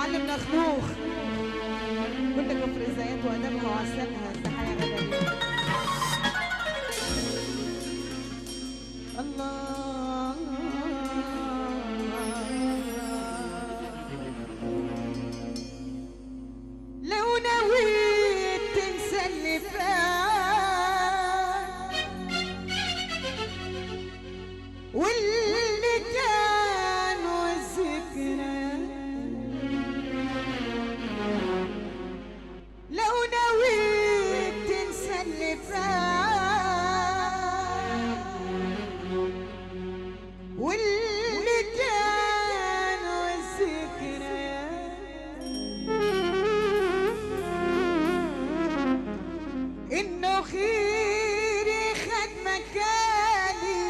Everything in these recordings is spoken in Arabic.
معلم نخنوخ كل كفر الزيات وادبها وعسلها. التحيه غدا ليك. الله لو نويت تنسى اللي فات واللي كان والذكريات، لو نويت تنسى اللي فات واللي كان والذكريات، انه خيري خد مكاني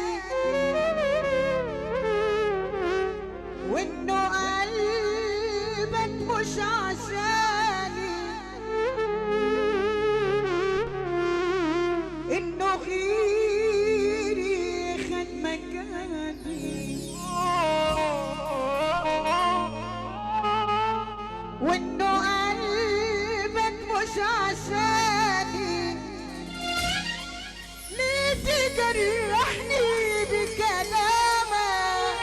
وانه قلبك مش عشاني، انه خيري خد مكاني وانه قلبك مش عشاني، ليه تجرحني بكلامك؟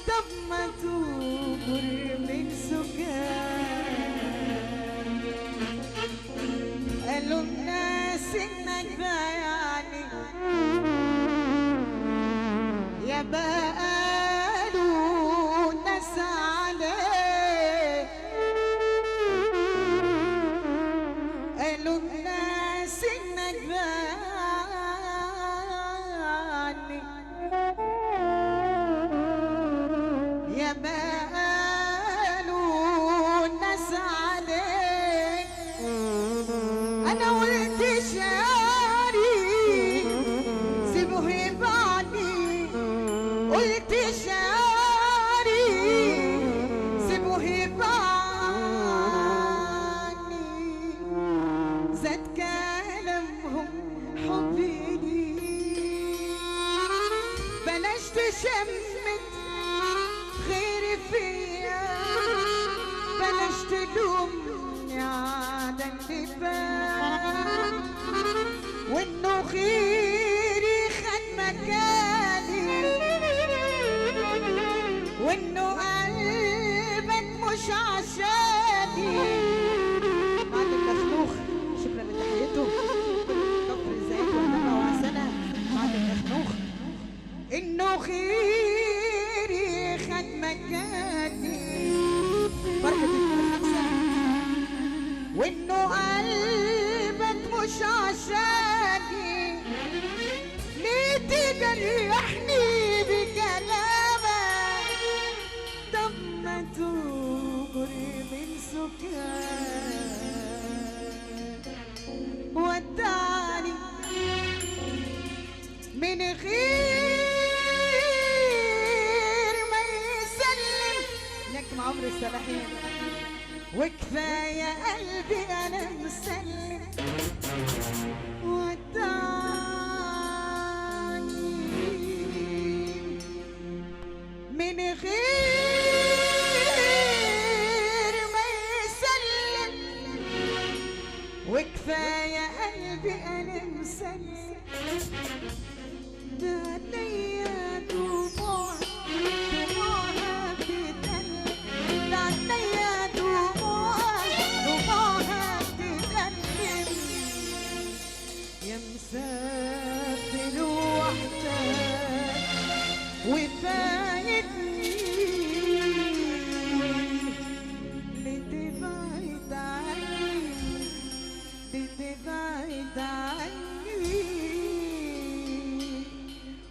طب ما تكبر من سكان. قالوا الناس انك بياني يا بقالوا الناس عليك، قالوا الناس انك بياني يا بقالوا الناس عليك. انا قلت شعري سيبوه يبعني، قلت شعري سيبوه يبعني، زاد كلامهم حبي ليك. بلاش تشمت خيري فيا، بلاش تلومني على اللي فات وانه خيري خد مكاني وانه قلبك مش عشاني. معلم مخنوخ شكرا لتحيته كفر الزيات وادبها وعسلها. معلم مخنوخ انه خيري خد مكاني بركة الخمسة وانه قلبك مش عشاني، ليه تجرحني بكلامك؟ طب ما تكبر من سكان. ودعني من غير ما يسلم نجم عمرو السلاحين، وكفاية قلبي أنا مسلم. ودعني من غير ما يسلم، وكفاية قلبي أنا مسلم. ده عينيا دموعها بتقلب، ده عينيا دموعها بتقلب، يا مسافر وحدك وفايتني، لتبعد عني لتبعد عني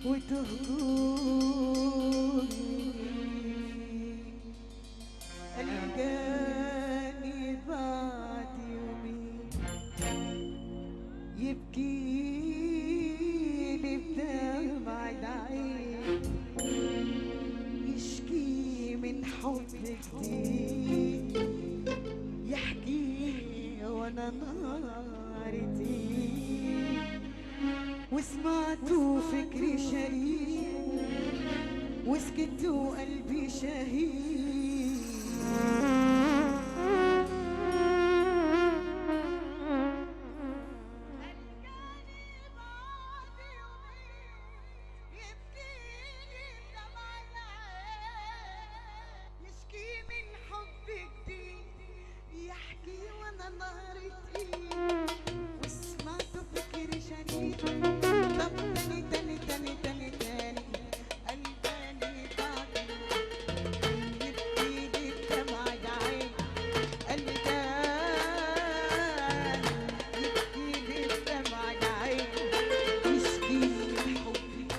وتهجرني. ألقاني بعد يومين يبكيلي بدمع العين، يشكي من حب جديد، يحكي وانا نارتي، وسمعته فكري شريد وسكت وقلبي شهيد. وانا نهاري تقيل وسمعته فكري شريك. طب تاني تاني تاني تاني تاني قلباني ضاعت يبكيلي الدمع العين. قلبان يبكيلي الدمع العين يشكيلي الحب جديد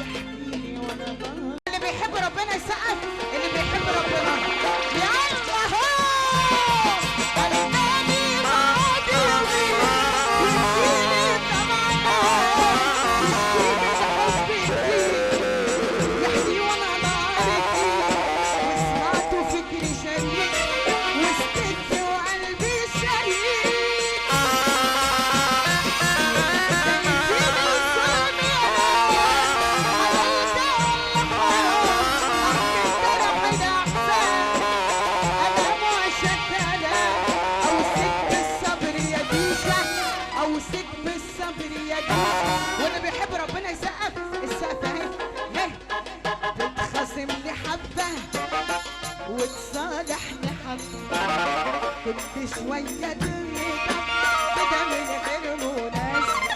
يحكيلي وانا ضايع. اللي بيحب ربنا يسقف، اللي بيحب ربنا يلا هو قلباني راضي يبكيلي الدمع العين يشكيلي الحب جديد يحكي وانا نهاري وسمعته فكري شريك وسكت وقلبي شريك. بنتيني الظلم يا عيشة ولا حرام أم الجرح الأحزان ألم وشتات أوصيك بالصبر يا ديشة أوصيك بالصبر يا ديشة. واللي بيحب ربنا يسقف السقف أهي تتخاصمني حبة وتصالحني حبة كنت شوية دنيتك كده من غير مناسبة.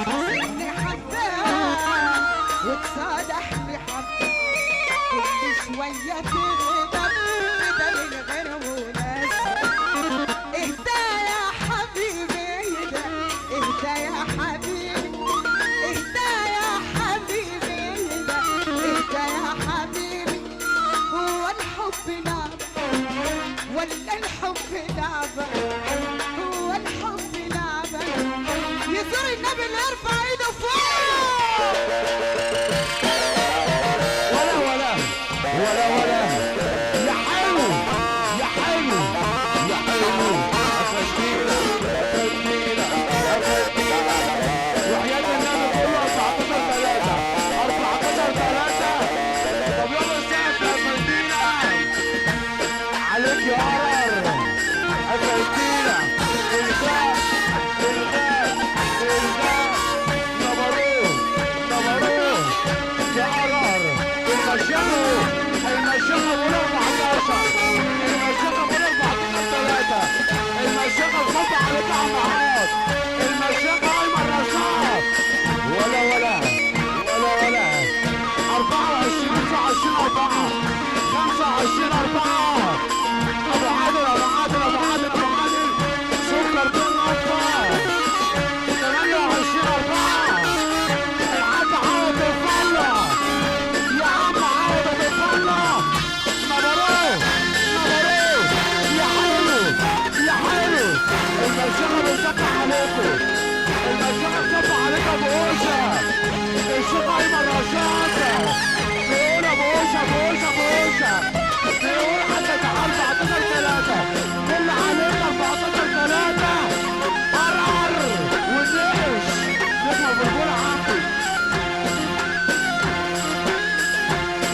تخاصمني حبة وتصالحني حبة كنت شوية دنيتك كده من غير مناسبة. اهدى يا حبيبي اهدى اهدى يا حبيبي اهدى يا حبيبي اهدى اهدى يا حبيبي. هو الحب لعبة ولا الحب لعبة؟ هو الحب لعبة؟ يزور النبي اللي يرفع ايده فوق. ولا يا حلو يا حلو يا حلو أفشينا وحياة النبي كله 14 3 طب يلا السقف يا فندينا عليك يا قمر أفشينا الغاء نبروه يا قمر المشيخة بقول 14 المشيخة بقول 14 3 المشيخة الخط عليك عمارات المشيخة أيمن رشاد ولا 24 25 4 25 4 أبو عادل سكر بالأطفال 28 4 العم عوض الفلة يا عم عوض الفلة. مبروك يا حلو المشيخة بتصفح عليكم المشيخة بتصفح عليكم أبو أوشة الشيخ أيمن رشاد بيقول أبو أوشة بيقول حتى تعال 14 3 كل عليك 14 3 قرر ونقش نسمع بالبول عندي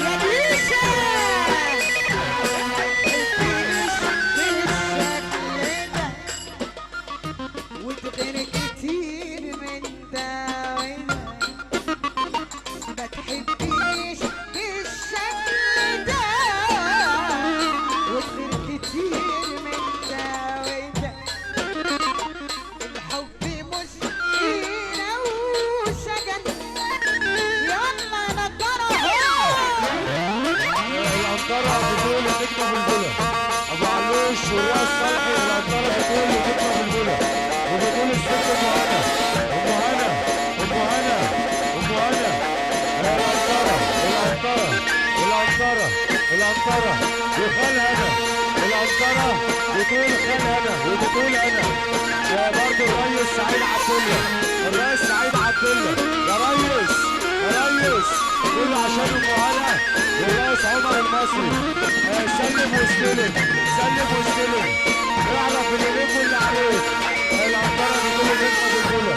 يا ديشة وتغير كتير من ده وده ما تحبيش بالشكل ده وتغير كتير من ده وده. الحب مش هنا وشجن يلا نضرب الأنطرة بتقول النجمة بالبلة أبو علوش والراس صالحي الأنطرة بتقول النجمة بالبلة وبتقول الست أم هنا الأنطرة وخال هنا الأنطرة بتقول خال هنا وبتقول أنا برضه الريس سعيد عبدالله يا ريس كله عشان أم هنا والريس عمر المصري سلم واستلم اعرف اللي ليك واللي عليك الأنطرة بتقول النجمة بالبلة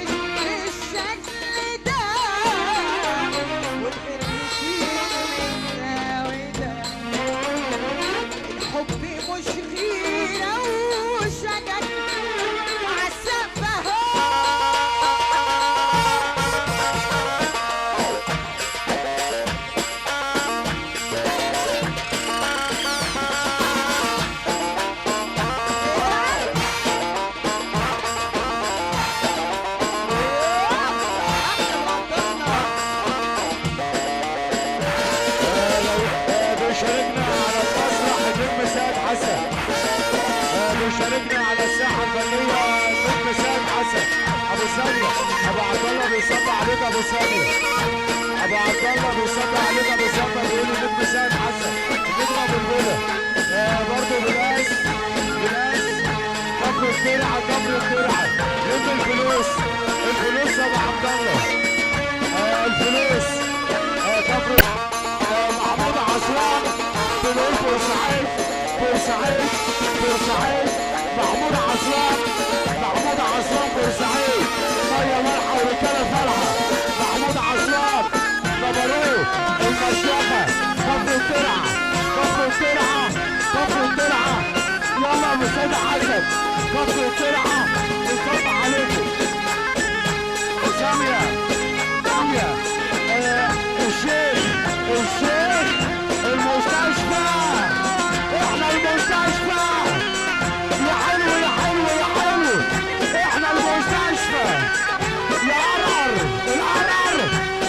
بالشكل ده والخير كتير الفرحه الفنيه نجم سيد حسن ابو ثانيه. ابو عبد الله بيصلي عليك ابو ثانيه. ابو عبد الله بيصلي عليك ابو ثانيه بيقول نجم سيد حسن نجم ابو البوله. برضه بلاس كفر الترعه نجم الفلوس يا ابو عبد الله. الفلوس كفر محمود عصران بنقول بورسعيد محمود عصران بورسعيد ميه مالحه ورجاله فرحه. محمود عصران مبروك المشيخه كفر الترعه يلا ابو سيد حسن كفر الترعه بنصب عليكم. ساميه الشيخ المستشفى احنا المستشفى يا حلو احنا المستشفى يا القرر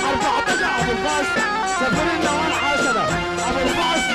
14 ابو الفصل سفير النوال حسنه ابو الفصل.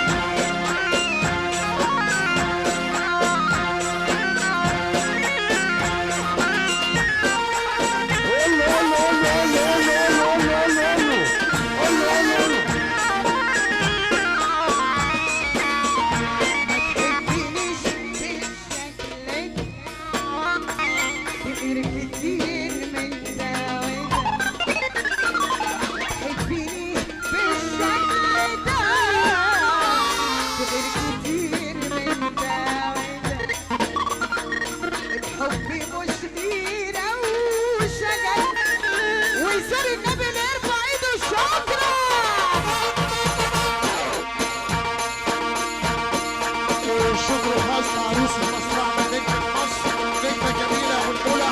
شكر خاص لعروس المصرعة نجمة مصر نجمة جميلة والأولى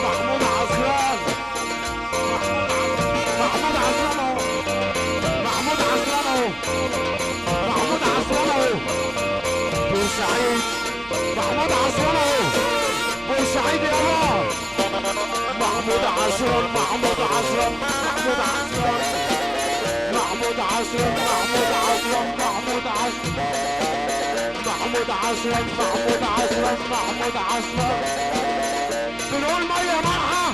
محمود عصران اهو بورسعيد. محمود عصران اهو بورسعيد يابا. محمود عصران بنقول ميه مرحه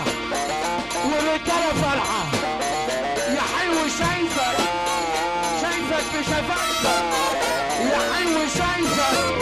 والرجاله فرحه. يا حلو شايفك بشفايفك يا حلو شايفك